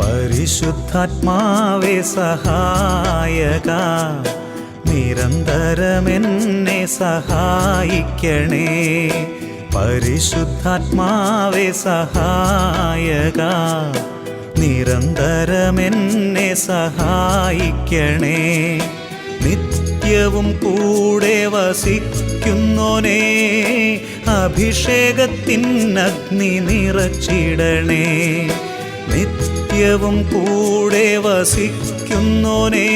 പരിശുദ്ധാത്മാവേ സഹായക, നിരന്തരമെന്നെ സഹായിക്കണേ. പരിശുദ്ധാത്മാവേ സഹായക, നിരന്തരമെന്നെ സഹായിക്കണേ. നിത്യവും കൂടെ വസിക്കുന്നോനേ, അഭിഷേകത്തിനഗ്നി നിറച്ചിടണേ. നിത്യവും കൂടെ വസിക്കുന്നോനേ,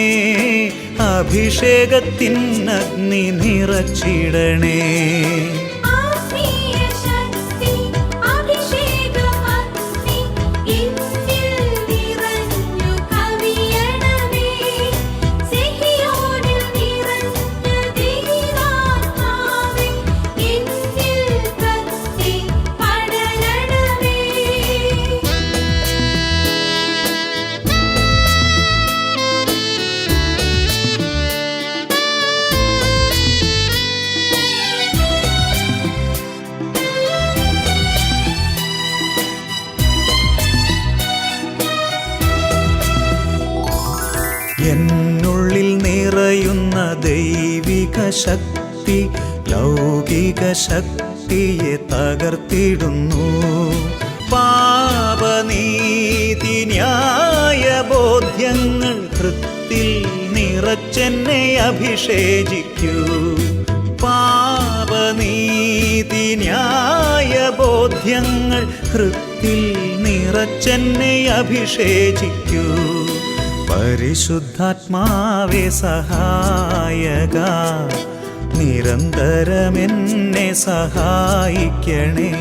അഭിഷേകത്തിനഗ്നി നിറച്ചിടണേ. എന്നുള്ളിൽ നിറയുന്ന ദൈവിക ശക്തി ലൗകിക ശക്തിയെ തകർത്തിടുന്നു. പാപനീതി ന്യായ ബോധ്യങ്ങൾ ഹൃത്തിൽ നിറച്ചെന്നെ അഭിഷേചിക്കൂ. പാപനീതി ന്യായ ബോധ്യങ്ങൾ ഹൃത്തിൽ നിറച്ചെന്നെ അഭിഷേചിക്കൂ. പരിശുദ്ധാത്മാവേ സഹായക, നിരന്തരമെന്നെ സഹായിക്കണേ.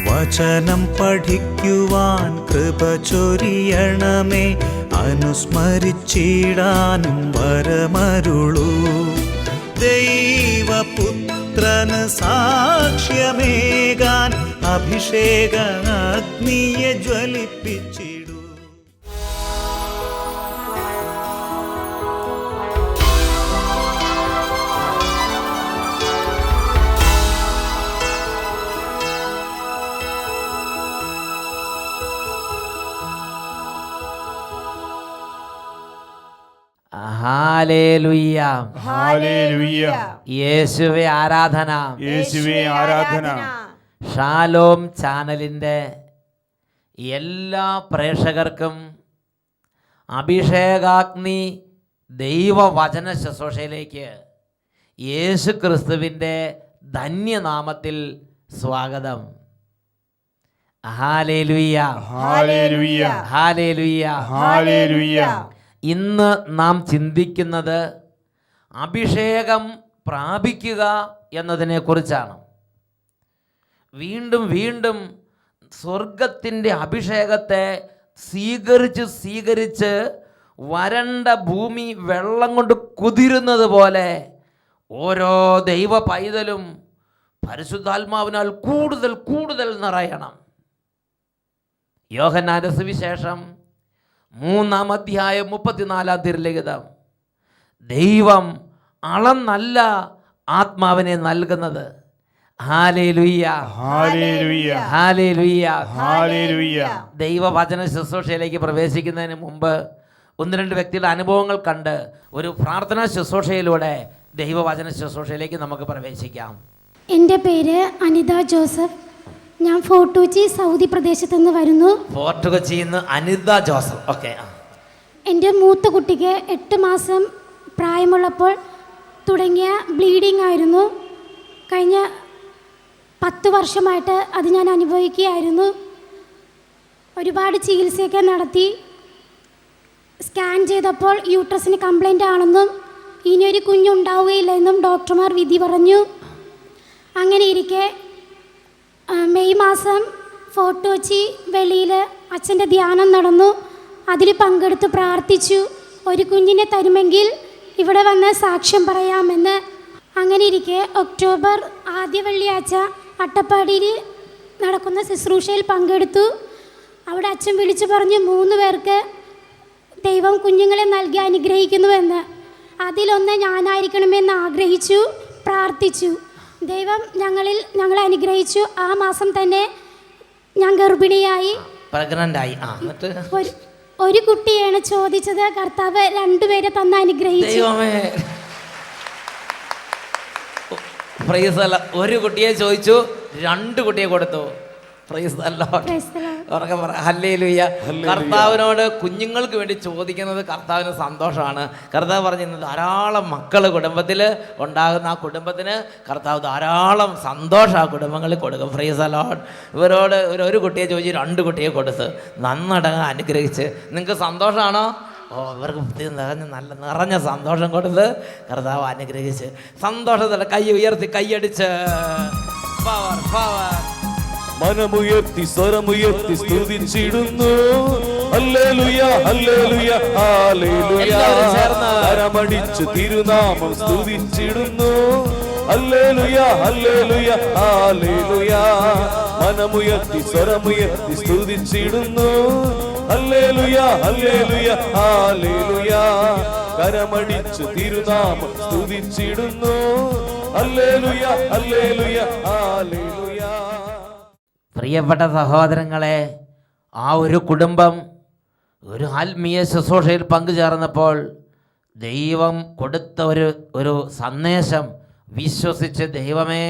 വചനം പഠിക്കുവാൻ കൃപ ചൊരിയണമേ. അനുസ്മരിച്ചിടാനും വരമരുളൂ. ദൈവപുത്രന് സാക്ഷ്യമേകാൻ അഭിഷേക അഗ്നിയെ ജ്വലിപ്പിച്ചിടൂ. ഹല്ലേലൂയ, ഹല്ലേലൂയ. യേശുവേ ആരാധന, യേശുവേ ആരാധന. ഷാലോം ചാനലിൻ്റെ എല്ലാ പ്രേക്ഷകർക്കും അഭിഷേകാഗ്നി ദൈവവചന ശുശ്രൂഷയിലേക്ക് യേശു ക്രിസ്തുവിൻ്റെ ധന്യനാമത്തിൽ സ്വാഗതം. ഹല്ലേലൂയ, ഹല്ലേലൂയ, ഹല്ലേലൂയ, ഹല്ലേലൂയ. ഇന്ന് നാം ചിന്തിക്കുന്നത് അഭിഷേകം പ്രാപിക്കുക എന്നതിനെക്കുറിച്ചാണ്. വീണ്ടും വീണ്ടും സ്വർഗത്തിൻ്റെ അഭിഷേകത്തെ സ്വീകരിച്ച് വരണ്ട ഭൂമി വെള്ളം കൊണ്ട് കുതിരുന്നത് പോലെ ഓരോ ദൈവ പൈതലും പരിശുദ്ധാത്മാവിനാൽ കൂടുതൽ കൂടുതൽ നിറയണം. യോഹന്നാന്റെ സുവിശേഷം 3-ാം അധ്യായം 34-ാം തിരുലിഖിതം. ദൈവം അളന്നല്ല ആത്മാവിനെ നൽകുന്നത്. ഹല്ലേലൂയ, ഹല്ലേലൂയ, ഹല്ലേലൂയ, ഹല്ലേലൂയ. ദൈവവചന ശുശ്രൂഷയിലേക്ക് പ്രവേശിക്കുന്നതിന് മുമ്പ് ഒന്ന് രണ്ട് വ്യക്തിയുടെ അനുഭവങ്ങൾ കണ്ട് ഒരു പ്രാർത്ഥനാ ശുശ്രൂഷയിലൂടെ ദൈവവചന ശുശ്രൂഷയിലേക്ക് നമുക്ക് പ്രവേശിക്കാം. എൻ്റെ പേര് അനിത ജോസഫ്. ഞാൻ ഫോർട്ട് കൊച്ചി സൗദി പ്രദേശത്ത് നിന്ന് വരുന്നു. ഫോർട്ട് കൊച്ചിയിൽ നിന്ന് അനിത ജോസഫ്. ഓക്കെ. എൻ്റെ മൂത്ത കുട്ടിക്ക് 8 മാസം പ്രായമുള്ളപ്പോൾ തുടങ്ങിയ ബ്ലീഡിംഗ് ആയിരുന്നു. കഴിഞ്ഞ 10 വർഷമായിട്ട് അത് ഞാൻ അനുഭവിക്കുകയായിരുന്നു. ഒരുപാട് ചികിത്സയൊക്കെ നടത്തി. സ്കാൻ ചെയ്തപ്പോൾ യൂട്രസിന് കംപ്ലൈൻ്റ് ആണെന്നും ഇനിയൊരു കുഞ്ഞുണ്ടാവുകയില്ലെന്നും ഡോക്ടർമാർ വിധി പറഞ്ഞു. അങ്ങനെ ഇരിക്കെ മെയ് മാസം ഫോർട്ട് കൊച്ചി വെളിയിൽ അച്ഛൻ്റെ ധ്യാനം നടന്നു. അതിൽ പങ്കെടുത്ത് പ്രാർത്ഥിച്ചു, ഒരു കുഞ്ഞിനെ തരുമെങ്കിൽ ഇവിടെ വന്ന് സാക്ഷ്യം പറയാമെന്ന്. അങ്ങനെ ഇരിക്കെ ഒക്ടോബർ ആദ്യ വെള്ളിയാഴ്ച അട്ടപ്പാടിയിൽ നടക്കുന്ന ശുശ്രൂഷയിൽ പങ്കെടുത്തു. അവിടെ അച്ഛൻ വിളിച്ചു പറഞ്ഞു 3 പേർക്ക് ദൈവം കുഞ്ഞുങ്ങളെ നൽകി അനുഗ്രഹിക്കുന്നുവെന്ന്. അതിലൊന്ന് ഞാനായിരിക്കണമെന്ന് ആഗ്രഹിച്ചു, പ്രാർത്ഥിച്ചു. ദൈവം ഞങ്ങളെ അനുഗ്രഹിച്ചു. ആ മാസം തന്നെ ഞാൻ ഗർഭിണിയായി, പ്രഗ്നൻ്റായി. ഒരു കുട്ടിയാണ് ചോദിച്ചത്. കർത്താവ് 2 പേരെ തന്ന് അനുഗ്രഹിച്ചു. ഒരു കുട്ടിയെ ചോദിച്ചു, 2 കുട്ടിയെ കൊടുത്തു. ഹല്ലേലൂയ. കർത്താവിനോട് കുഞ്ഞുങ്ങൾക്ക് വേണ്ടി ചോദിക്കുന്നത് കർത്താവിന് സന്തോഷമാണ്. കർത്താവ് പറഞ്ഞിരുന്നത് ധാരാളം മക്കൾ കുടുംബത്തിൽ ഉണ്ടാകുന്ന ആ കുടുംബത്തിന് കർത്താവ് ധാരാളം സന്തോഷം ആ കുടുംബങ്ങളിൽ കൊടുക്കും. Price the Lord. ഇവരോട് ഒരു കുട്ടിയെ ചോദിച്ച് 2 കുട്ടിയെ കൊടുത്ത് നന്നടങ്ങ് അനുഗ്രഹിച്ച്. നിങ്ങൾക്ക് സന്തോഷമാണോ? ഇവർക്ക് നിറഞ്ഞ സന്തോഷം കൊടുത്ത് കർത്താവ് അനുഗ്രഹിച്ച് സന്തോഷത്തോടെ കൈ ഉയർത്തി കൈയടിച്ച് പവർ പവർ മനമുയർത്തി സ്വരമുയർത്തി സ്തുതിച്ചിടുന്നു. ഹല്ലേലൂയ ഹല്ലേലൂയ ഹല്ലേലൂയ. കരമടിച്ചു തിരുനാമം സ്തുതിച്ചിടുന്നു. ഹല്ലേലൂയ ഹല്ലേലൂയ ഹല്ലേലൂയ. മനമുയർത്തി സ്വരമുയർത്തി സ്തുതിച്ചിടുന്നു. ഹല്ലേലൂയ ഹല്ലേലൂയ ഹല്ലേലൂയ. കരമടിച്ചു തിരുനാമം സ്തുതിച്ചിടുന്നു. ഹല്ലേലൂയ ഹല്ലേലൂയ ഹല്ലേലൂയ. പ്രിയപ്പെട്ട സഹോദരങ്ങളെ, ആ ഒരു കുടുംബം ഒരു ആത്മീയ ശുശ്രൂഷയിൽ പങ്കുചേർന്നപ്പോൾ ദൈവം കൊടുത്ത ഒരു സന്ദേശം വിശ്വസിച്ച്, ദൈവമേ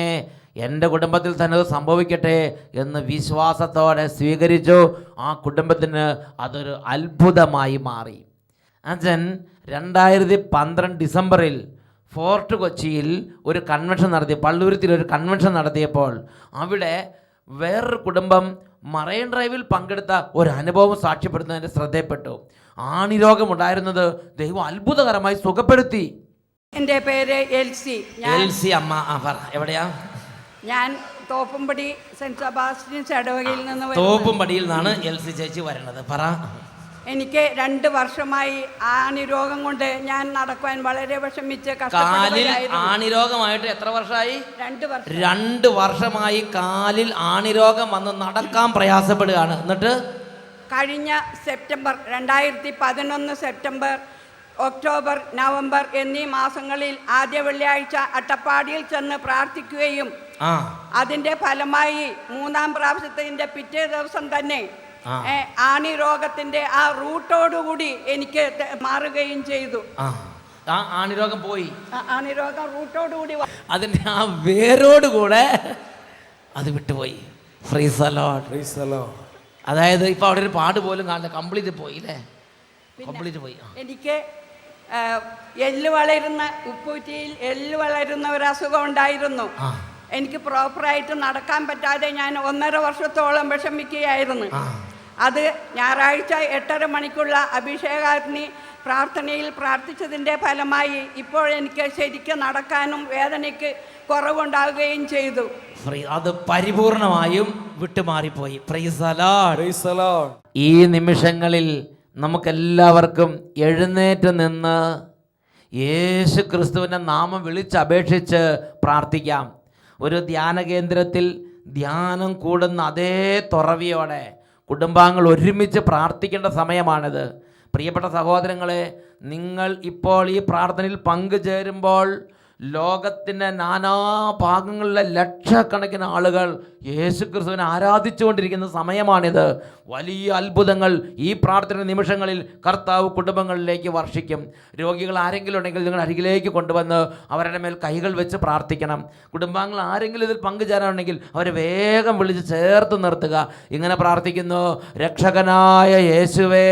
എൻ്റെ കുടുംബത്തിൽ തന്നെ അത് സംഭവിക്കട്ടെ എന്ന് വിശ്വാസത്തോടെ സ്വീകരിച്ചു. ആ കുടുംബത്തിന് അതൊരു അത്ഭുതമായി മാറി. അച്ഛൻ 2012 ഡിസംബറിൽ ഫോർട്ട് കൊച്ചിയിൽ ഒരു കൺവെൻഷൻ നടത്തി, പള്ളുരുത്തിൽ ഒരു കൺവെൻഷൻ നടത്തിയപ്പോൾ അവിടെ വേറൊരു കുടുംബം മറൈൻ ഡ്രൈവിൽ പങ്കെടുത്ത ഒരു അനുഭവം സാക്ഷ്യപ്പെടുത്തുന്നതിൻ്റെ ശ്രദ്ധയപ്പെട്ടു. ആണിരോഗമുണ്ടായിരുന്നത് ദൈവം അത്ഭുതകരമായി സുഖപ്പെടുത്തി. എൻ്റെ പേര് എൽസി. എൽസി അമ്മ. എവിടെയാ? ഞാൻ തോപ്പുംപടി സെൻറ്റ് സെബാസ്റ്റ്യൻസ് ഇടവകയിൽ നിന്ന്. തോപ്പുംപടിയിൽ നിന്നാണ് എൽസി ചേച്ചി വരുന്നത്. പറ. എനിക്ക് 2 വർഷമായി ആണിരോഗം കൊണ്ട് ഞാൻ നടക്കുവാൻ വളരെ വിഷമിച്ച് കാലിൽ ആണിരോഗമായിട്ട് എത്ര വർഷമായി? 2 വർഷമായി കാലിൽ ആണിരോഗം വന്ന് നടക്കാൻ പ്രയാസപ്പെടുകയാണ്. എന്നിട്ട് കഴിഞ്ഞ സെപ്റ്റംബർ 2011 സെപ്റ്റംബർ, ഒക്ടോബർ, നവംബർ എന്നീ മാസങ്ങളിൽ ആദ്യ വെള്ളിയാഴ്ച അട്ടപ്പാടിയിൽ ചെന്ന് പ്രാർത്ഥിക്കുകയും അതിൻ്റെ ഫലമായി 3-ാം പ്രാവശ്യത്തിൻ്റെ പിറ്റേ ദിവസം തന്നെ ആണിരോഗത്തിന്റെ ആ റൂട്ടോടുകൂടി എനിക്ക് മാറുകയും ചെയ്തു. ആണിരോഗം പോയി. ആണിരോഗം റൂട്ടോടുകൂടി അതിന്റെ ആ വേരോടുകൂടെ അത് വിട്ടുപോയി. Price the Lord. Praise the Lord. അതായത് ഇപ്പൊ അവിടെ ഒരു പാട് പോലും കാണില്ല, കംപ്ലീറ്റ് പോയി അല്ലേ? കംപ്ലീറ്റ് പോയി. എനിക്ക് എല്ല് വളരുന്ന, ഉപ്പൂറ്റിയിൽ എല്ല് വളരുന്ന ഒരു അസുഖം ഉണ്ടായിരുന്നു. എനിക്ക് പ്രോപ്പറായിട്ട് നടക്കാൻ പറ്റാതെ ഞാൻ 1.5 വർഷത്തോളം വിഷമിക്കുകയായിരുന്നു. അത് ഞായറാഴ്ച 8:30 മണിക്കുള്ള അഭിഷേകാഗ്നി പ്രാർത്ഥനയിൽ പ്രാർത്ഥിച്ചതിൻ്റെ ഫലമായി ഇപ്പോൾ എനിക്ക് ശരിക്കും നടക്കാനും വേദനയ്ക്ക് കുറവുണ്ടാവുകയും ചെയ്തു. അത് പരിപൂർണമായും വിട്ടുമാറിപ്പോയി. Praise the Lord. Praise the Lord. ഈ നിമിഷങ്ങളിൽ നമുക്കെല്ലാവർക്കും എഴുന്നേറ്റ് നിന്ന് യേശു ക്രിസ്തുവിൻ്റെ നാമം വിളിച്ചപേക്ഷിച്ച് പ്രാർത്ഥിക്കാം. ഒരു ധ്യാന കേന്ദ്രത്തിൽ ധ്യാനം കൂടുന്ന അതേ തുറവിയോടെ കുടുംബാംഗങ്ങൾ ഒരുമിച്ച് പ്രാർത്ഥിക്കേണ്ട സമയമാണിത്. പ്രിയപ്പെട്ട സഹോദരങ്ങളെ, നിങ്ങൾ ഇപ്പോൾ ഈ പ്രാർത്ഥനയിൽ പങ്കുചേരുമ്പോൾ ലോകത്തിൻ്റെ നാനാഭാഗങ്ങളിലെ ലക്ഷക്കണക്കിന് ആളുകൾ യേശുക്രിസ്തുവിനെ ആരാധിച്ചുകൊണ്ടിരിക്കുന്ന സമയമാണിത്. വലിയ അത്ഭുതങ്ങൾ ഈ പ്രാർത്ഥന നിമിഷങ്ങളിൽ കർത്താവ് കുടുംബങ്ങളിലേക്ക് വർഷിക്കും. രോഗികൾ ആരെങ്കിലും ഉണ്ടെങ്കിൽ നിങ്ങൾ അരികിലേക്ക് കൊണ്ടുവന്ന് അവരുടെ മേൽ കൈകൾ വെച്ച് പ്രാർത്ഥിക്കണം. കുടുംബാംഗങ്ങൾ ആരെങ്കിലും ഇതിൽ പങ്കുചേരാനുണ്ടെങ്കിൽ അവരെ വേഗം വിളിച്ച് ചേർത്ത് നിർത്തുക. ഇങ്ങനെ പ്രാർത്ഥിക്കുന്നു: രക്ഷകനായ യേശുവേ,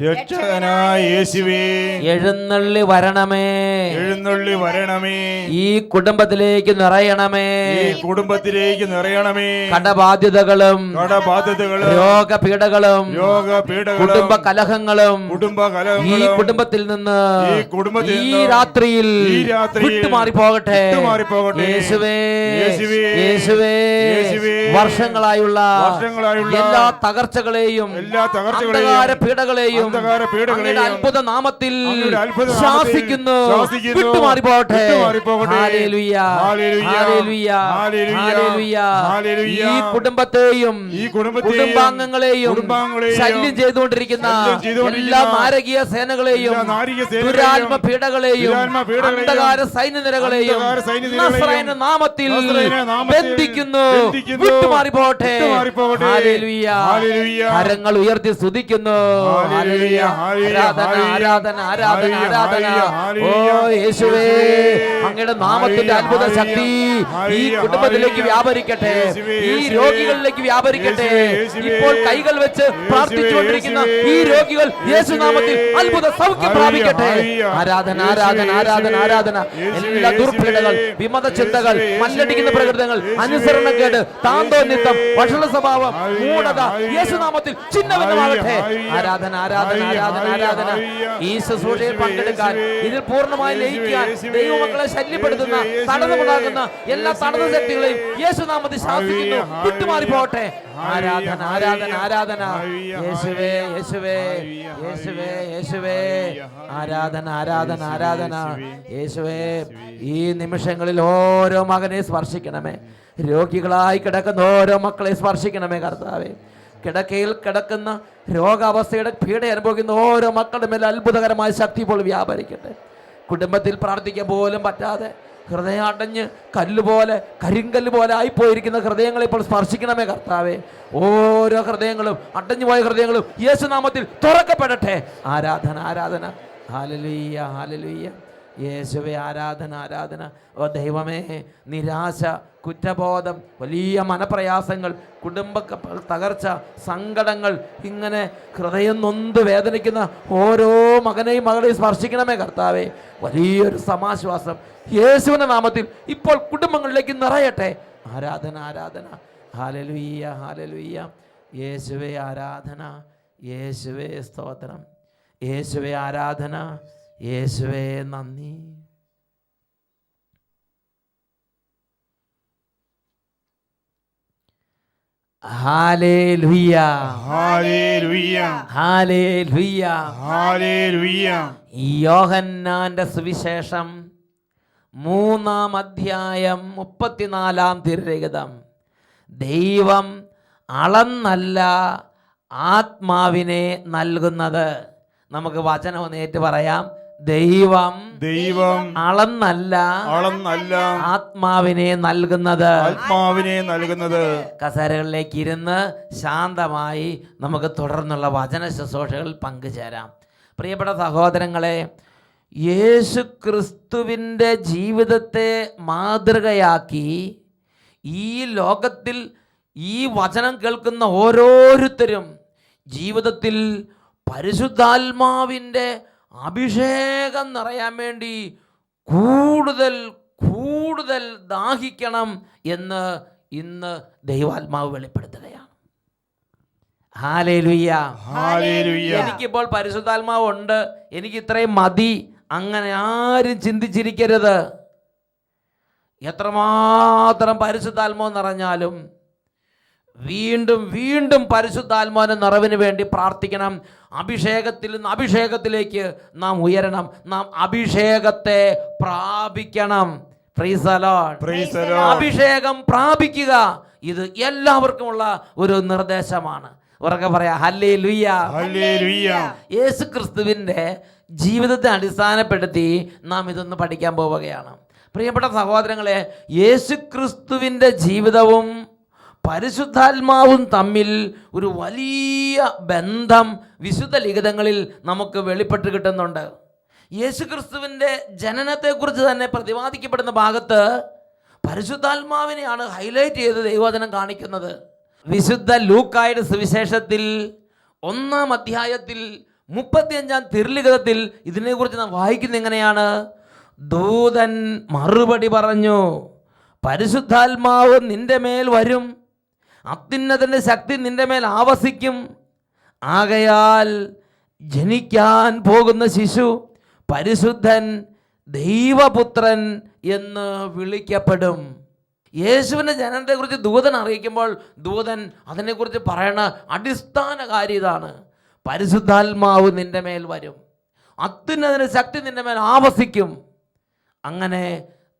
രക്ഷകനായ യേശുവേ, എഴുന്നള്ളി വരണമേ, എഴുന്നള്ളി വരണമേ, ഈ കുടുംബത്തിലേക്ക് നിറയണമേ, ഈ കുടുംബത്തിലേക്ക് നിറയണമേ. കടബാധ്യതകളും കടബാധ്യതകളും രോഗപീഠകളും രോഗപീഠകളും കുടുംബ കലഹങ്ങളും ഈ കുടുംബകലഹങ്ങളും കുടുംബത്തിൽ നിന്ന് ഈ ഈ രാത്രിയിൽ വിട്ടുമാറി പോകട്ടെ. വിട്ടുമാറിപ്പോകട്ടെ. യേശുവേ, യേശുവേ, യേശുവേ, യേശുവേ, വർഷങ്ങളായുള്ള എല്ലാ തകർച്ചകളെയും അന്ധകാര പീഡകളെയും അങ്ങയുടെ അത്ഭുത നാമത്തിൽ ശാസിക്കുന്നു. വിട്ടുമാറി പോകട്ടെ. ഹല്ലേലൂയ, ഹല്ലേലൂയ, ഹല്ലേലൂയ. ഈ കുടുംബത്തെയും കുടുംബാംഗങ്ങളെയും ശല്യം ചെയ്തുകൊണ്ടിരിക്കുന്ന എല്ലാ നാരകീയ സേനകളെയും ദുരാത്മ പീഡകളെയും അന്ധകാര സൈന്യനിരകളെയും നസ്രായന നാമത്തിൽ ബന്ധിക്കുന്നു. വിട്ടുമാറി പോകട്ടെ. ഹല്ലേലൂയ. കരങ്ങൾ ഉയർത്തി സ്തുതിക്കുന്നു. ഹല്ലേലൂയ. ആരാധന, ആരാധന, ആരാധന, ആരാധന. ഓ യേശുവേ, അങ്ങയുടെ നാമത്തിന്റെ അത്ഭുത ശക്തി ഈ കുടുംബത്തിലേക്ക് വ്യാപരിക്കട്ടെ, ഈ രോഗികളിലേക്ക് വ്യാപരിക്കട്ടെ. ഇപ്പോൾ കൈകൾ വെച്ച് പ്രാർത്ഥിച്ചുകൊണ്ടിരിക്കുന്ന ഈ രോഗികൾ യേശുനാമത്തിൽ അത്ഭുത സൗഖ്യം പ്രാപിക്കട്ടെ. ആരാധന, ആരാധന, ആരാധന, ആരാധന. എല്ലാ ദുർപീഡകൾ, വിമത ചിന്തകൾ, മല്ലടിക്കുന്ന പ്രകൃതങ്ങൾ, അനുസരണക്കേട്, താന്തോന്നിത്തം, വഷള സ്വഭാവം, മൂഢത യേശുനാമത്തിൽ ചിഹ്നഭിന്നമാകട്ടെ. ആരാധന, ആരാധന, ആരാധന, ആരാധന. ഈ ശുശ്രൂഷയിൽ പങ്കെടുക്കാൻ, ഇതിൽ പൂർണ്ണമായി ലയിക്കാൻ ദൈവമക്കളെ ശല്യപ്പെടുത്തുന്ന, തടസ്സമുണ്ടാക്കുന്ന എല്ലാ തടസ്സ ശക്തികളെയും യേശുനാമത്തിൽ ശാസിക്കുന്നു. വിട്ടുമാറി പോകട്ടെ. ആരാധന, ആരാധന, ആരാധന. യേശുവേ, യേശുവേ, യേശുവേ, യേശുവേ. ആരാധന, ആരാധന, ആരാധന. യേശുവേ, ഈ നിമിഷങ്ങളിൽ ഓരോ മകനെ സ്പർശിക്കണമേ. രോഗികളായി കിടക്കുന്ന ഓരോ മക്കളെ സ്പർശിക്കണമേ കർത്താവേ. കിടക്കയിൽ കിടക്കുന്ന രോഗാവസ്ഥയുടെ പീഡ അനുഭവിക്കുന്ന ഓരോ മക്കളുടെ മേൽ അത്ഭുതകരമായ ശക്തി ഇപ്പോൾ വ്യാപരിക്കട്ടെ. കുടുംബത്തിൽ പ്രാർത്ഥിക്കാൻ പോലും പറ്റാതെ ഹൃദയം അടഞ്ഞ് കല്ലുപോലെ, കരിങ്കല്ല് പോലെ ആയിപ്പോയിരിക്കുന്ന ഹൃദയങ്ങളെ ഇപ്പോൾ സ്പർശിക്കണമേ കർത്താവേ. ഓരോ ഹൃദയങ്ങളും, അടഞ്ഞുപോയ ഹൃദയങ്ങളും യേശുനാമത്തിൽ തുറക്കപ്പെടട്ടെ. ആരാധന, ആരാധന. ഹല്ലേലൂയ, ഹല്ലേലൂയ. യേശുവേ, ആരാധന, ആരാധന. ഓ ദൈവമേ, നിരാശ, കുറ്റബോധം, വലിയ മനപ്രയാസങ്ങൾ, കുടുംബ തകർച്ച, സങ്കടങ്ങൾ, ഇങ്ങനെ ഹൃദയം നൊന്ത് വേദനിക്കുന്ന ഓരോ മകനെയും മകളെയും സ്പർശിക്കണമേ കർത്താവേ. വലിയൊരു സമാശ്വാസം യേശുവിന്റെ നാമത്തിൽ ഇപ്പോൾ കുടുംബങ്ങളിലേക്ക് നിറയട്ടെ. ആരാധന, ആരാധന. ഹല്ലേലൂയ, ഹല്ലേലൂയ. യേശുവേ ആരാധന, യേശുവേ സ്തോത്രം, യേശുവേ ആരാധന, യേശുവേ നന്ദി. ഹല്ലേലൂയ, ഹല്ലേലൂയ, ഹല്ലേലൂയ, ഹല്ലേലൂയ. യോഹന്നാന്റെ സുവിശേഷം 3-ാം അധ്യായം 34-ാം തിരുലിഖിതം. ദൈവം അളന്നല്ല ആത്മാവിനെ നൽകുന്നത്. നമുക്ക് വചനം ഒന്ന് ഏറ്റു പറയാം. ദൈവം അളന്നല്ല ആത്മാവിനെ നൽകുന്നത്. കസേരകളിലേക്ക് ഇരുന്ന് ശാന്തമായി നമുക്ക് തുടർന്നുള്ള വചന ശുശ്രൂഷകളിൽ പങ്കുചേരാം. പ്രിയപ്പെട്ട സഹോദരങ്ങളെ, യേശു ക്രിസ്തുവിൻ്റെ ജീവിതത്തെ മാതൃകയാക്കി ഈ ലോകത്തിൽ ഈ വചനം കേൾക്കുന്ന ഓരോരുത്തരും ജീവിതത്തിൽ പരിശുദ്ധാത്മാവിൻ്റെ അഭിഷേകം നിറയാൻ വേണ്ടി കൂടുതൽ കൂടുതൽ ദാഹിക്കണം എന്ന് ഇന്ന് ദൈവാത്മാവ് വെളിപ്പെടുത്തുകയാണ്. ഹല്ലേലൂയ, ഹല്ലേലൂയ. എനിക്കിപ്പോൾ പരിശുദ്ധാത്മാവ് ഉണ്ട്, എനിക്ക് ഇത്രയും മതി, അങ്ങനെ ആരും ചിന്തിച്ചിരിക്കരുത്. എത്രമാത്രം പരിശുദ്ധാത്മാവ് നിറഞ്ഞാലും വീണ്ടും വീണ്ടും പരിശുദ്ധാത്മാവിന്റെ നിറവിന് വേണ്ടി പ്രാർത്ഥിക്കണം. അഭിഷേകത്തിൽ നിന്ന് അഭിഷേകത്തിലേക്ക് നാം ഉയരണം, നാം അഭിഷേകത്തെ പ്രാപിക്കണം. Praise the Lord. അഭിഷേകം പ്രാപിക്കുക, ഇത് എല്ലാവർക്കുമുള്ള ഒരു നിർദ്ദേശമാണ്. ഉറക്കെ പറയാ ഹല്ലേലൂയ, ഹല്ലേലൂയ. യേശു ക്രിസ്തുവിന്റെ ജീവിതത്തെ അടിസ്ഥാനപ്പെടുത്തി നാം ഇതൊന്ന് പഠിക്കാൻ പോവുകയാണ്. പ്രിയപ്പെട്ട സഹോദരങ്ങളെ, യേശുക്രിസ്തുവിൻ്റെ ജീവിതവും പരിശുദ്ധാത്മാവും തമ്മിൽ ഒരു വലിയ ബന്ധം വിശുദ്ധ ലിഖിതങ്ങളിൽ നമുക്ക് വെളിപ്പെട്ട് കിട്ടുന്നുണ്ട്. യേശുക്രിസ്തുവിൻ്റെ ജനനത്തെക്കുറിച്ച് തന്നെ പ്രതിപാദിക്കപ്പെടുന്ന ഭാഗത്ത് പരിശുദ്ധാത്മാവിനെയാണ് ഹൈലൈറ്റ് ചെയ്ത് ദൈവവചനം കാണിക്കുന്നത്. വിശുദ്ധ ലൂക്കായുടെ സുവിശേഷത്തിൽ 1-ാം അധ്യായത്തിൽ 35-ാം തിരുലിഖിതത്തിൽ ഇതിനെക്കുറിച്ച് നാം വായിക്കുന്നത് എങ്ങനെയാണ്? ദൂതൻ മറുപടി പറഞ്ഞു, പരിശുദ്ധാത്മാവ് നിന്റെ മേൽ വരും, അത്യുന്നതന്റെ ശക്തി നിന്റെ മേൽ ആവസിക്കും. ആകയാൽ ജനിക്കാൻ പോകുന്ന ശിശു പരിശുദ്ധൻ, ദൈവപുത്രൻ എന്ന് വിളിക്കപ്പെടും. യേശുവിൻ്റെ ജനനത്തെക്കുറിച്ച് ദൂതൻ അറിയിക്കുമ്പോൾ ദൂതൻ അതിനെക്കുറിച്ച് പറയണ അടിസ്ഥാന കാര്യം ഇതാണ്: പരിശുദ്ധാത്മാവ് നിന്റെ മേൽ വരും, അത്യുന്നതന്റെ ശക്തി നിന്റെ മേൽ ആവസിക്കും. അങ്ങനെ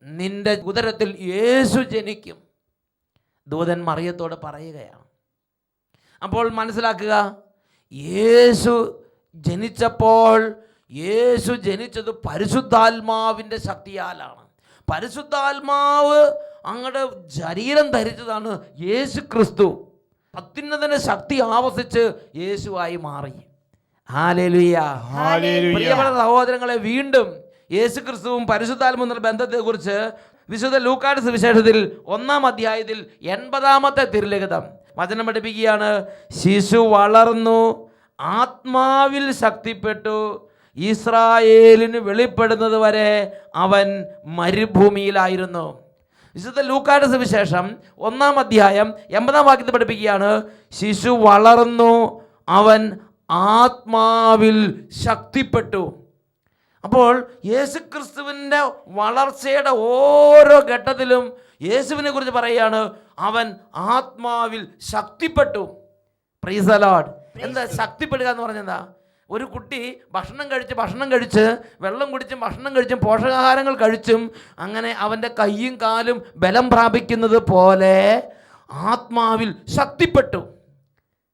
നിന്റെ ഉദരത്തിൽ യേശു ജനിക്കും. ദൂതൻ മറിയത്തോട് പറയുകയാണ്. അപ്പോൾ മനസ്സിലാക്കുക, യേശു ജനിച്ചപ്പോൾ യേശു ജനിച്ചത് പരിശുദ്ധാത്മാവിൻ്റെ ശക്തിയാലാണ്. പരിശുദ്ധാത്മാവ് അങ്ങയുടെ ശരീരം ധരിച്ചതാണ് യേശു ക്രിസ്തു. അത്യുന്നതന്റെ ശക്തി ആവസിച്ച് യേശുവായി മാറി. ഹല്ലേലൂയ. പ്രിയപ്പെട്ട സഹോദരങ്ങളെ, വീണ്ടും യേശു ക്രിസ്തുവും പരിശുദ്ധാത്മാവും എന്നുള്ള ബന്ധത്തെക്കുറിച്ച് വിശുദ്ധ ലൂക്കായുടെ സുവിശേഷത്തിൽ 1-ാം അധ്യായത്തിൽ 80-ാമത്തെ തിരുലിഖിതം വചനം പഠിപ്പിക്കുകയാണ്. ശിശു വളർന്നു, ആത്മാവിൽ ശക്തിപ്പെട്ടു, ഇസ്രായേലിന് വെളിപ്പെടുന്നത് വരെ അവൻ മരുഭൂമിയിലായിരുന്നു. വിശുദ്ധ ലൂക്കായുടെ സുവിശേഷം 1-ാം അധ്യായം 80-ാം വാക്യത്തിൽ പഠിപ്പിക്കുകയാണ്, ശിശു വളർന്നു, അവൻ ആത്മാവിൽ ശക്തിപ്പെട്ടു. അപ്പോൾ യേശുക്രിസ്തുവിൻ്റെ വളർച്ചയുടെ ഓരോ ഘട്ടത്തിലും യേശുവിനെ കുറിച്ച് പറയുകയാണ്, അവൻ ആത്മാവിൽ ശക്തിപ്പെട്ടു. Price the Lord. എന്താ ശക്തിപ്പെടുക എന്ന് പറഞ്ഞെന്താ? ഒരു കുട്ടി ഭക്ഷണം കഴിച്ച് വെള്ളം കുടിച്ചും ഭക്ഷണം കഴിച്ചും പോഷകാഹാരങ്ങൾ കഴിച്ചും അങ്ങനെ അവൻ്റെ കൈയും കാലും ബലം പ്രാപിക്കുന്നത് പോലെ ആത്മാവിൽ ശക്തിപ്പെട്ടു.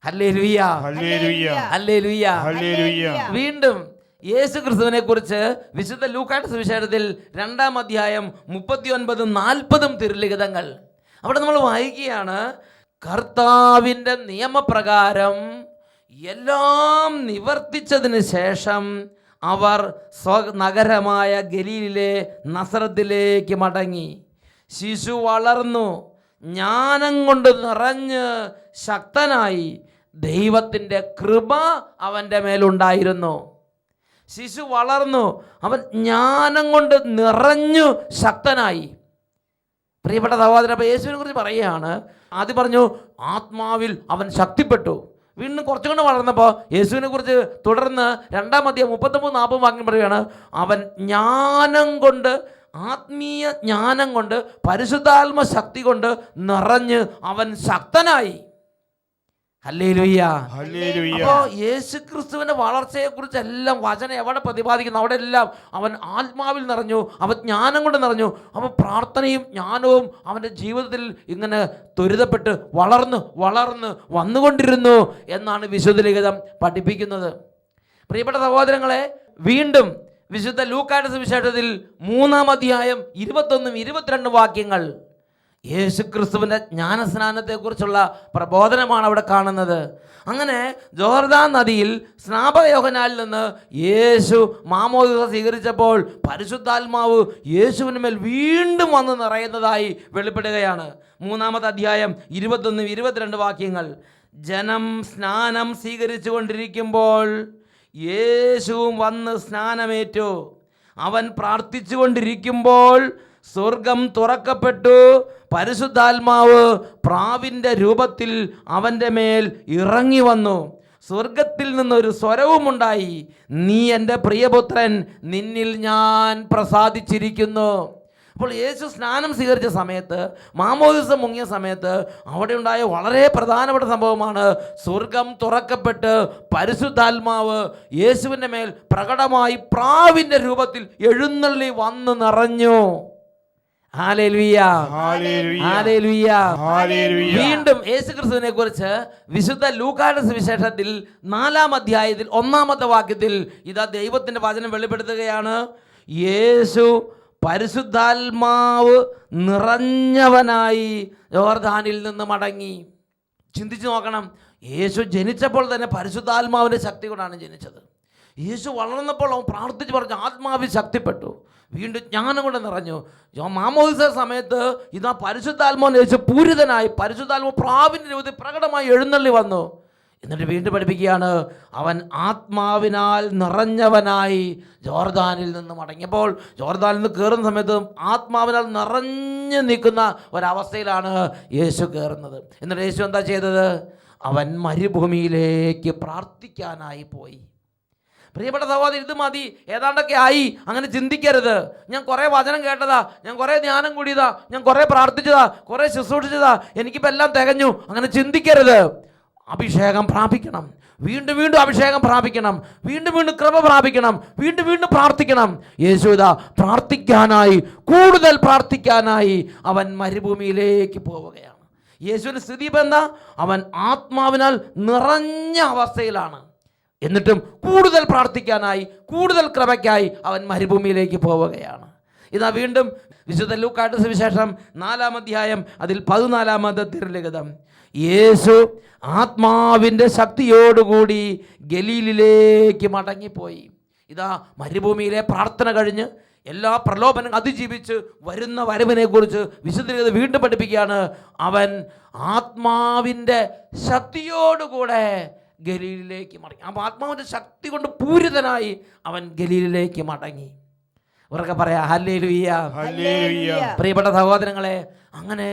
ഹല്ലേലൂയ, ഹല്ലേലൂയ, ഹല്ലേലൂയ. വീണ്ടും യേശു ക്രിസ്തുവിനെ കുറിച്ച് വിശുദ്ധ ലൂക്കായുടെ സുവിശേഷത്തിൽ 2-ാം അധ്യായം 39-40 തിരുലിഖിതങ്ങൾ അവിടെ നമ്മൾ വായിക്കുകയാണ്, കർത്താവിൻ്റെ നിയമപ്രകാരം എല്ലാം നിവർത്തിച്ചതിന് ശേഷം അവർ സ്വനഗരമായ ഗലീലിലെ നസറത്തിലേക്ക് മടങ്ങി. ശിശു വളർന്നു, ജ്ഞാനം കൊണ്ട് നിറഞ്ഞ് ശക്തനായി, ദൈവത്തിൻ്റെ കൃപ അവൻ്റെ മേലുണ്ടായിരുന്നു. ശിശു വളർന്നു, അവൻ ജ്ഞാനം കൊണ്ട് നിറഞ്ഞു ശക്തനായി. പ്രിയപ്പെട്ട സഹോദരൻ, അപ്പോൾ യേശുവിനെ കുറിച്ച് പറയുകയാണ്. ആദ്യം പറഞ്ഞു ആത്മാവിൽ അവൻ ശക്തിപ്പെട്ടു. വീണ്ടും കുറച്ചുകൊണ്ട് വളർന്നപ്പോൾ യേശുവിനെ കുറിച്ച് തുടർന്ന് 2-ാം അധ്യായം 33-40 വാക്യം പറയുകയാണ്, അവൻ ജ്ഞാനം കൊണ്ട്, ആത്മീയ ജ്ഞാനം കൊണ്ട്, പരിശുദ്ധാത്മ ശക്തി കൊണ്ട് നിറഞ്ഞ് അവൻ ശക്തനായി. ഹല്ലേലൂയ. അപ്പോൾ യേശുക്രിസ്തുവിന്റെ വളർച്ചയെക്കുറിച്ച് എല്ലാം വചനം എവിടെ പ്രതിപാദിക്കുന്നു അവിടെ എല്ലാം അവൻ ആത്മാവിൽ നിറഞ്ഞു, അവൻ ജ്ഞാനം കൊണ്ട് നിറഞ്ഞു. അപ്പോൾ പ്രാർത്ഥനയും ജ്ഞാനവും അവൻ്റെ ജീവിതത്തിൽ ഇങ്ങനെ ത്വരിതപ്പെട്ട് വളർന്ന് വന്നുകൊണ്ടിരുന്നു എന്നാണ് വിശുദ്ധ ലിഖിതം പഠിപ്പിക്കുന്നത്. പ്രിയപ്പെട്ട സഹോദരങ്ങളെ, വീണ്ടും വിശുദ്ധ ലൂക്കായുടെ സുവിശേഷത്തിൽ 3-ാം അധ്യായം 21-22 വാക്യങ്ങൾ യേശുക്രിസ്തുവിൻ്റെ ജ്ഞാനസ്നാനത്തെക്കുറിച്ചുള്ള പ്രബോധനമാണ് അവിടെ കാണുന്നത്. അങ്ങനെ ജോർദാൻ നദിയിൽ സ്നാപക യോഹന്നാനിൽ നിന്ന് യേശു മാമോദീസ സ്വീകരിച്ചപ്പോൾ പരിശുദ്ധാത്മാവ് യേശുവിന് മേൽ വീണ്ടും വന്ന് നിറയുന്നതായി വെളിപ്പെടുകയാണ്. 3-ാമത്തെ അധ്യായം 21-22 വാക്യങ്ങൾ. ജനം സ്നാനം സ്വീകരിച്ചു കൊണ്ടിരിക്കുമ്പോൾ യേശുവും വന്ന് സ്നാനമേറ്റു. അവൻ പ്രാർത്ഥിച്ചു കൊണ്ടിരിക്കുമ്പോൾ സ്വർഗം തുറക്കപ്പെട്ടു, പരിശുദ്ധാത്മാവ് പ്രാവിൻ്റെ രൂപത്തിൽ അവൻ്റെ മേൽ ഇറങ്ങി വന്നു. സ്വർഗത്തിൽ നിന്നൊരു സ്വരവുമുണ്ടായി, നീ എൻ്റെ പ്രിയപുത്രൻ, നിന്നിൽ ഞാൻ പ്രസാദിച്ചിരിക്കുന്നു. അപ്പോൾ യേശു സ്നാനം സ്വീകരിച്ച സമയത്ത്, മാമോദീസ മുങ്ങിയ സമയത്ത് അവിടെ ഉണ്ടായ വളരെ പ്രധാനപ്പെട്ട സംഭവമാണ് സ്വർഗം തുറക്കപ്പെട്ട് പരിശുദ്ധാത്മാവ് യേശുവിൻ്റെ മേൽ പ്രകടമായി പ്രാവിൻ്റെ രൂപത്തിൽ എഴുന്നള്ളി വന്ന് നിറഞ്ഞു. ഹല്ലേലൂയ, ഹല്ലേലൂയ, ഹല്ലേലൂയ. വീണ്ടും യേശുക്രിസ്തുവിനെ കുറിച്ച് വിശുദ്ധ ലൂക്കായുടെ സുവിശേഷത്തിൽ 4-ാം അധ്യായത്തിൽ 1-ാമത്തെ വാക്യത്തിൽ ഇതാ ദൈവത്തിൻ്റെ വചനം വെളിപ്പെടുത്തുകയാണ്. യേശു പരിശുദ്ധാത്മാവ് നിറഞ്ഞവനായി യോർദാനിൽ നിന്ന് മടങ്ങി. ചിന്തിച്ചു നോക്കണം, യേശു ജനിച്ചപ്പോൾ തന്നെ പരിശുദ്ധാത്മാവിൻ്റെ ശക്തി കൊണ്ടാണ് ജനിച്ചത്. യേശു വളർന്നപ്പോൾ അവൻ പ്രാർത്ഥിച്ച് പറഞ്ഞു, ആത്മാവിൽ ശക്തിപ്പെട്ടു, വീണ്ടും ജ്ഞാനം കൊണ്ട് നിറഞ്ഞു. മാമോദിസ സമയത്ത് ഇതാ പരിശുദ്ധാത്മാവിനെ യേശു പൂരിതനായി, പരിശുദ്ധാത്മാവ് പ്രാവിൻ്റെ രൂപത്തിൽ പ്രകടമായി എഴുന്നള്ളി വന്നു. എന്നിട്ട് വീണ്ടും പഠിപ്പിക്കുകയാണ്, അവൻ ആത്മാവിനാൽ നിറഞ്ഞവനായി ജോർദാനിൽ നിന്ന് മടങ്ങിയപ്പോൾ ജോർദാനിൽ നിന്ന് കയറുന്ന സമയത്ത് ആത്മാവിനാൽ നിറഞ്ഞു നിൽക്കുന്ന ഒരവസ്ഥയിലാണ് യേശു കയറുന്നത്. എന്നിട്ട് യേശു എന്താ ചെയ്തത്? അവൻ മരുഭൂമിയിലേക്ക് പ്രാർത്ഥിക്കാനായി പോയി. പ്രിയപ്പെട്ട സഹോദരി, ഇത് മതി, ഏതാണ്ടൊക്കെ ആയി, അങ്ങനെ ചിന്തിക്കരുത്. ഞാൻ കുറേ വചനം കേട്ടതാ, ഞാൻ കുറേ ധ്യാനം കൂടിയതാ, ഞാൻ കുറേ പ്രാർത്ഥിച്ചതാ, കുറേ ശുശ്രൂഷിച്ചതാ, എനിക്കിപ്പോൾ എല്ലാം തികഞ്ഞു, അങ്ങനെ ചിന്തിക്കരുത്. അഭിഷേകം പ്രാപിക്കണം, വീണ്ടും വീണ്ടും അഭിഷേകം പ്രാപിക്കണം, വീണ്ടും വീണ്ടും കൃപ പ്രാപിക്കണം, വീണ്ടും വീണ്ടും പ്രാർത്ഥിക്കണം. യേശു ഇതാ പ്രാർത്ഥിക്കാനായി, കൂടുതൽ പ്രാർത്ഥിക്കാനായി അവൻ മരുഭൂമിയിലേക്ക് പോവുകയാണ്. യേശുവിൻ്റെ സ്ഥിതി ഇപ്പം എന്താ? അവൻ ആത്മാവിനാൽ നിറഞ്ഞ അവസ്ഥയിലാണ്. എന്നിട്ടും കൂടുതൽ പ്രാർത്ഥിക്കാനായി, കൂടുതൽ കൃപയ്ക്കായി അവൻ മരുഭൂമിയിലേക്ക് പോവുകയാണ്. ഇതാ വീണ്ടും വിശുദ്ധ ലൂക്കായുടെ സുവിശേഷം 4-ാം അധ്യായം അതിൽ 14-ാമത്തെ തിരുലിഖിതം. യേശു ആത്മാവിൻ്റെ ശക്തിയോടുകൂടി ഗലീലിലേക്ക് മടങ്ങിപ്പോയി. ഇതാ മരുഭൂമിയിലെ പ്രാർത്ഥന കഴിഞ്ഞ് എല്ലാ പ്രലോഭനം അതിജീവിച്ച് വരുന്ന വരവിനെ കുറിച്ച് വിശുദ്ധ വീണ്ടും പഠിപ്പിക്കുകയാണ്. അവൻ ആത്മാവിൻ്റെ ശക്തിയോടുകൂടെ ഗലീലിലേക്ക് മടങ്ങി. അപ്പോൾ ആത്മാവിൻ്റെ ശക്തി കൊണ്ട് പൂരിതനായി അവൻ ഗലീലിലേക്ക് മടങ്ങി. ഉറക്കെ പറയാ ഹല്ലേലൂയ, ഹല്ലേലൂയ. പ്രിയപ്പെട്ട സഹോദരങ്ങളെ, അങ്ങനെ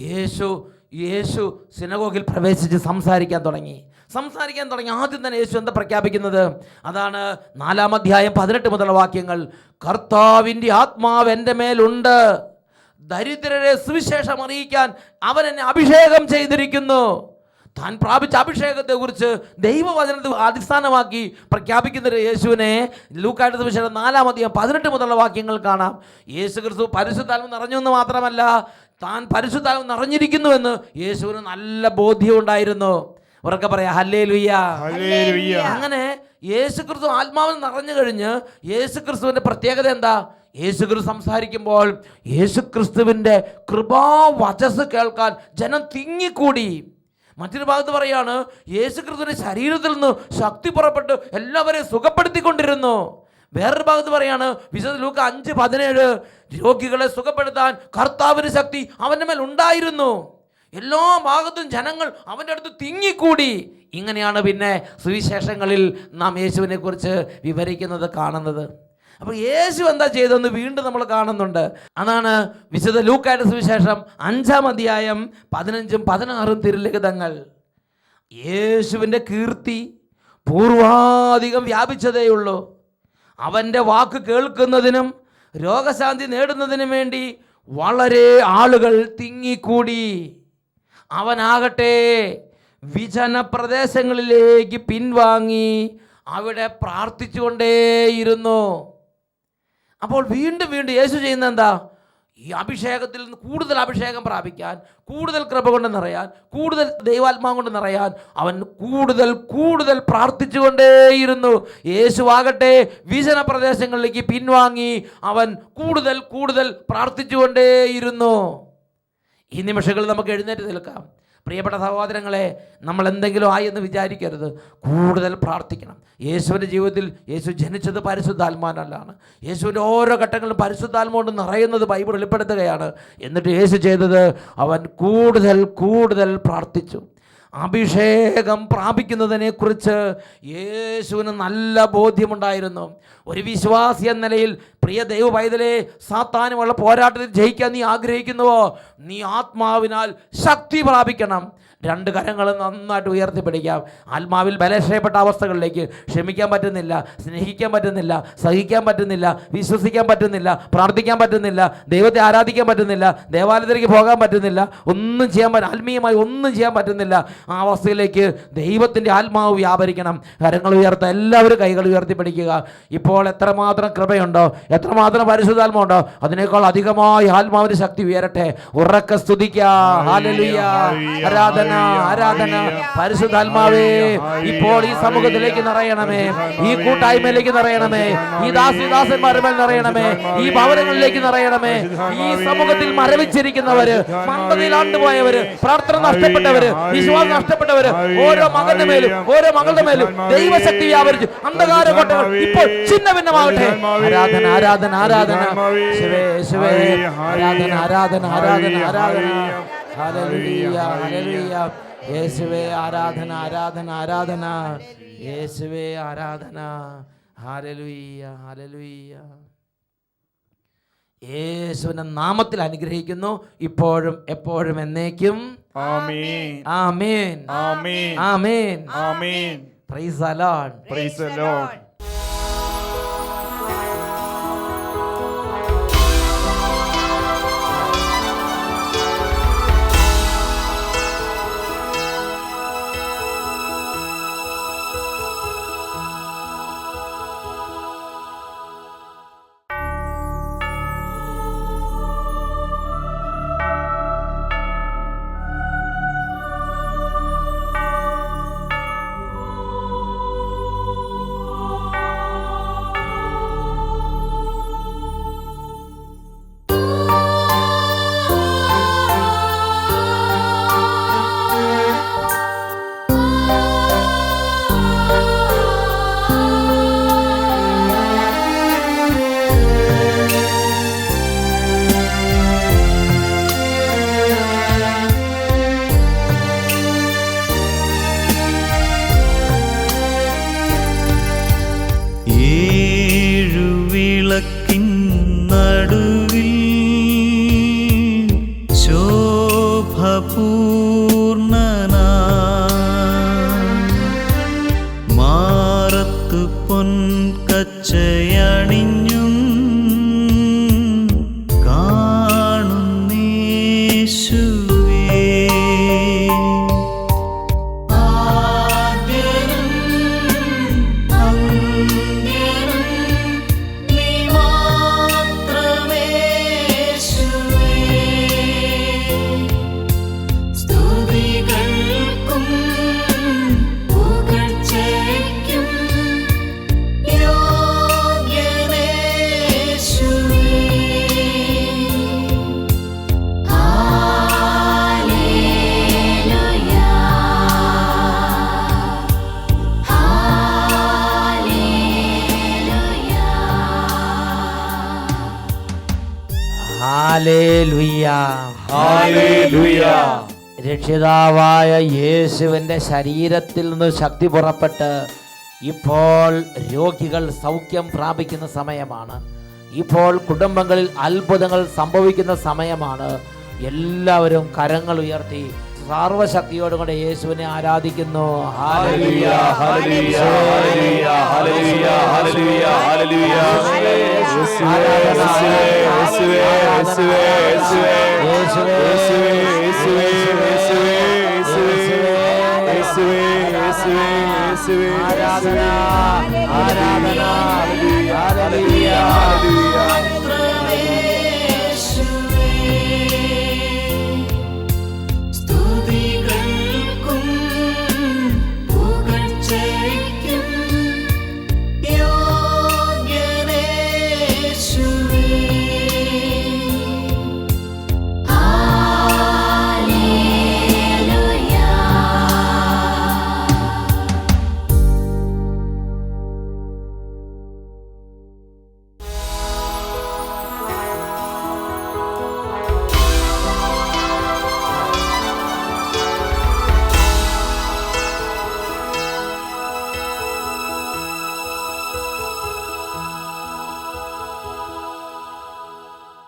യേശു സിനഗോഗിൽ പ്രവേശിച്ച് സംസാരിക്കാൻ തുടങ്ങി. ആദ്യം തന്നെ യേശു എന്താ പ്രഖ്യാപിക്കുന്നത്? അതാണ് 4-ാം അധ്യായം 18 മുതലുള്ള വാക്യങ്ങൾ. കർത്താവിൻ്റെ ആത്മാവ് എൻ്റെ മേലുണ്ട്, ദരിദ്രരെ സുവിശേഷം അറിയിക്കാൻ അവൻ എന്നെ അഭിഷേകം ചെയ്തിരിക്കുന്നു. താൻ പ്രാപിച്ച അഭിഷേകത്തെക്കുറിച്ച് ദൈവവചനത്തെ അടിസ്ഥാനമാക്കി പ്രഖ്യാപിക്കുന്ന യേശുവിനെ ലൂക്കായുടെ സുവിശേഷം 4-ാം അധ്യായം 18 മുതലുള്ള വാക്യങ്ങൾ കാണാം. യേശു ക്രിസ്തു പരിശുദ്ധാത്മ നിറഞ്ഞു എന്ന് മാത്രമല്ല, താൻ പരിശുദ്ധാത്മ നിറഞ്ഞിരിക്കുന്നുവെന്ന് യേശുവിന് നല്ല ബോധ്യമുണ്ടായിരുന്നു. ഉറക്കെ പറയാ ഹല്ലേലൂയ, ഹല്ലേലൂയ. അങ്ങനെ യേശു ക്രിസ്തു ആത്മാവിൽ നിറഞ്ഞു കഴിഞ്ഞ് യേശു ക്രിസ്തുവിൻ്റെ പ്രത്യേകത എന്താ? യേശു ക്രിസ്തു സംസാരിക്കുമ്പോൾ യേശു ക്രിസ്തുവിൻ്റെ കൃപാവചസ് കേൾക്കാൻ ജനം തിങ്ങിക്കൂടി. മറ്റൊരു ഭാഗത്ത് പറയാണ്, യേശു ക്രിസ്തുവിൻ്റെ ശരീരത്തിൽ നിന്ന് ശക്തി പുറപ്പെട്ട് എല്ലാവരെയും സുഖപ്പെടുത്തിക്കൊണ്ടിരുന്നു. വേറൊരു ഭാഗത്ത് പറയാണ്, വിശുദ്ധ ലൂക്ക 5:17, രോഗികളെ സുഖപ്പെടുത്താൻ കർത്താവിൻ്റെ ശക്തി അവൻ്റെ മേൽ ഉണ്ടായിരുന്നു. എല്ലാ ഭാഗത്തും ജനങ്ങൾ അവൻ്റെ അടുത്ത് തിങ്ങിക്കൂടി. ഇങ്ങനെയാണ് പിന്നെ സുവിശേഷങ്ങളിൽ നാം യേശുവിനെ കുറിച്ച് വിവരിക്കുന്നത്, കാണുന്നത്. അപ്പോൾ യേശു എന്താ ചെയ്തതെന്ന് വീണ്ടും നമ്മൾ കാണുന്നുണ്ട്. അതാണ് വിശുദ്ധ ലൂക്കായുടെ സുവിശേഷം 5-ാം അധ്യായം 15-ഉം 16-ഉം തിരുലിഖിതങ്ങൾ. യേശുവിൻ്റെ കീർത്തി പൂർവാധികം വ്യാപിച്ചതേയുള്ളൂ. അവൻ്റെ വാക്ക് കേൾക്കുന്നതിനും രോഗശാന്തി നേടുന്നതിനും വേണ്ടി വളരെ ആളുകൾ തിങ്ങിക്കൂടി. അവനാകട്ടെ വിജന പ്രദേശങ്ങളിലേക്ക് പിൻവാങ്ങി അവിടെ പ്രാർത്ഥിച്ചുകൊണ്ടേയിരുന്നു. അപ്പോൾ വീണ്ടും വീണ്ടും യേശു ചെയ്യുന്ന എന്താ? ഈ അഭിഷേകത്തിൽ നിന്ന് കൂടുതൽ അഭിഷേകം പ്രാപിക്കാൻ, കൂടുതൽ കൃപ കൊണ്ട് നിറയാൻ, കൂടുതൽ ദൈവാത്മാവ് കൊണ്ട് നിറയാൻ അവൻ കൂടുതൽ പ്രാർത്ഥിച്ചുകൊണ്ടേയിരുന്നു. യേശുവാകട്ടെ വിജന പ്രദേശങ്ങളിലേക്ക് പിൻവാങ്ങി അവൻ കൂടുതൽ പ്രാർത്ഥിച്ചുകൊണ്ടേയിരുന്നു. ഈ നിമിഷങ്ങളിൽ നമുക്ക് എഴുന്നേറ്റ് നിൽക്കാം. പ്രിയപ്പെട്ട സഹോദരങ്ങളെ, നമ്മൾ എന്തെങ്കിലും ആയി എന്ന് വിചാരിക്കരുത്. കൂടുതൽ പ്രാർത്ഥിക്കണം. യേശുവിൻ്റെ ജീവിതത്തിൽ യേശു ജനിച്ചത് പരിശുദ്ധാത്മാവിനാലാണ്. യേശുവിൻ്റെ ഓരോ ഘട്ടങ്ങളിലും പരിശുദ്ധാത്മാവ് കൊണ്ട് നിറയുന്നത് ബൈബിൾ വെളിപ്പെടുത്തുകയാണ്. എന്നിട്ട് യേശു ചെയ്തത് അവൻ കൂടുതൽ പ്രാർത്ഥിച്ചു. അഭിഷേകം പ്രാപിക്കുന്നതിനെക്കുറിച്ച് യേശുവിന് നല്ല ബോധ്യമുണ്ടായിരുന്നു. ഒരു വിശ്വാസി എന്ന നിലയിൽ പ്രിയ ദൈവ പൈതലേ, സാത്താനുമുള്ള പോരാട്ടത്തിൽ ജയിക്കാൻ നീ ആഗ്രഹിക്കുന്നുവോ? നീ ആത്മാവിനാൽ ശക്തി പ്രാപിക്കണം. 2 കരങ്ങളും നന്നായിട്ട് ഉയർത്തിപ്പിടിക്കാം. ആത്മാവിൽ ബലക്ഷയപ്പെട്ട അവസ്ഥകളിലേക്ക് ക്ഷമിക്കാൻ പറ്റുന്നില്ല, സ്നേഹിക്കാൻ പറ്റുന്നില്ല, സഹിക്കാൻ പറ്റുന്നില്ല, വിശ്വസിക്കാൻ പറ്റുന്നില്ല, പ്രാർത്ഥിക്കാൻ പറ്റുന്നില്ല, ദൈവത്തെ ആരാധിക്കാൻ പറ്റുന്നില്ല, ദേവാലയത്തിലേക്ക് പോകാൻ പറ്റുന്നില്ല, ഒന്നും ചെയ്യാൻ ആത്മീയമായി ഒന്നും ചെയ്യാൻ പറ്റുന്നില്ല. ആ അവസ്ഥയിലേക്ക് ദൈവത്തിൻ്റെ ആത്മാവ് വ്യാപരിക്കണം. കരങ്ങൾ ഉയർത്താൻ എല്ലാവരും കൈകൾ ഉയർത്തിപ്പിടിക്കുക. ഇപ്പോൾ എത്രമാത്രം കൃപയുണ്ടോ, എത്രമാത്രം പരിശുദ്ധാത്മാവുണ്ടോ, അതിനേക്കാൾ അധികമായി ആത്മാവിൻ്റെ ശക്തി ഉയരട്ടെ. ഉറക്കെ സ്തുതിക്കുക. ഹല്ലേലൂയ, ആരാധന, ആരാധന ആരാധന. പരിശുദ്ധാത്മാവേ, ഇപ്പോൾ ഈ സമൂഹത്തിലേക്ക് നിറയണമേ, ഈ കൂട്ടായ്മയിലേക്ക് നിറയണമേ, ഈ ദാസിദാസന്മാരുടെ മേൽ നിറയണമേ, ഈ ഭവനങ്ങളിലേക്ക് നിറയണമേ. ഈ സമൂഹത്തിൽ മരവിച്ചിരിക്കുന്നവര്, മന്ദതയിലാണ്ടുപോയവര്, പ്രാർത്ഥന നഷ്ടപ്പെട്ടവര്, വിശ്വാസം നഷ്ടപ്പെട്ടവര്, ഓരോ മകന്റെ മേലും ഓരോ മകളുടെ മേലും ദൈവശക്തി വ്യാപരിച്ച് അന്ധകാര കോട്ടകൾ ഇപ്പോൾ ചിന്ന ഭിന്നമാകട്ടെ. ആരാധന ആരാധന ആരാധന. ശിവേ ശിവേ, ആരാധന ആരാധന ആരാധന ആരാധന. ഹല്ലേലൂയ ഹല്ലേലൂയ. യേശുവേ ആരാധന ആരാധന ആരാധന. യേശുവേ ആരാധന. ഹല്ലേലൂയ ഹല്ലേലൂയ. യേശുവിന്റെ നാമത്തിൽ അനുഗ്രഹിക്കുന്നു, ഇപ്പോഴും എപ്പോഴും എന്നേക്കും. ആമേൻ ആമേൻ ആമേൻ ആമേൻ ആമേൻ. Praise the Lord. Praise the Lord. പൊൻകച്ചയണിഞ്ഞും കാണുന്നേശുവേ ആദ്യനും അന്ത്യനും നീ മാത്രമേ യേശുവേ സ്തുതികൾക്കും പുകഴ്ചയ്ക്കും ഹല്ലേലൂയ ഹല്ലേലൂയ. രക്ഷിതാവായ യേശുവിൻ്റെ ശരീരത്തിൽ നിന്ന് ശക്തി പുറപ്പെട്ട് ഇപ്പോൾ രോഗികൾ സൗഖ്യം പ്രാപിക്കുന്ന സമയമാണ്. ഇപ്പോൾ കുടുംബങ്ങളിൽ അത്ഭുതങ്ങൾ സംഭവിക്കുന്ന സമയമാണ്. എല്ലാവരും കരങ്ങൾ ഉയർത്തി സർവശക്തിയോടുകൂടെ യേശുവിനെ ആരാധിക്കുന്നു. ഹല്ലേലൂയ ഹല്ലേലൂയ ഹല്ലേലൂയ ഹല്ലേലൂയ ഹല്ലേലൂയ ഹല്ലേലൂയ. യേശുവേ യേശുവേ യേശുവേ യേശുവേ യേശുവേ യേശുവേ യേശുവേ യേശുവേ യേശുവേ യേശുവേ യേശുവേ. ആരാധന ആരാധന ഹല്ലേലൂയ ഹല്ലേലൂയ ഹല്ലേലൂയ.